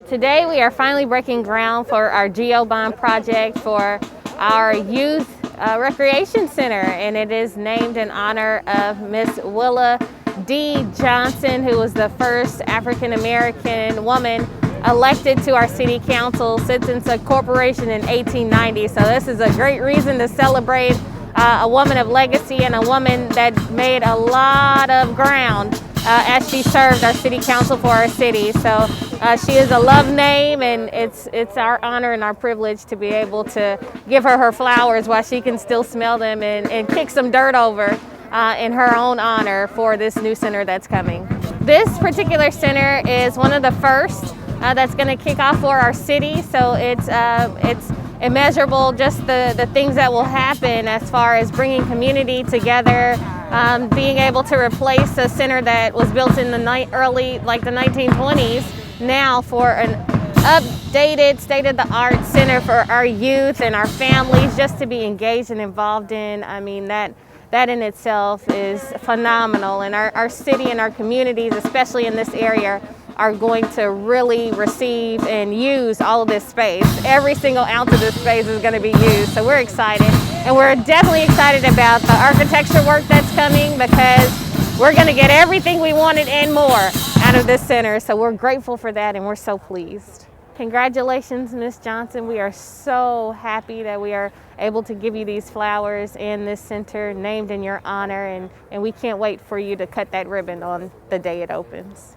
Today we are finally breaking ground for our Geo-Bond project for our youth recreation center, and it is named in honor of Miss Willa D. Johnson, who was the first African American woman elected to our city council since its incorporation in 1890. So this is a great reason to celebrate a woman of legacy and a woman that made a lot of ground as she served our city council for our city. So she is a loved name, and it's our honor and our privilege to be able to give her flowers while she can still smell them and kick some dirt over in her own honor for this new center that's coming. This particular center is one of the first that's going to kick off for our city. So it's immeasurable, just the things that will happen as far as bringing community together, being able to replace a center that was built in the early, like the 1920s, now for an updated, state-of-the-art center for our youth and our families just to be engaged and involved in. I mean, that in itself is phenomenal, and our city and our communities, especially in this area, are going to really receive and use all of this space. Every single ounce of this space is going to be used, so we're excited. And we're definitely excited about the architecture work that's coming, because we're going to get everything we wanted and more out of this center. So we're grateful for that, and we're so pleased. Congratulations, Ms. Johnson. We are so happy that we are able to give you these flowers and this center named in your honor, and we can't wait for you to cut that ribbon on the day it opens.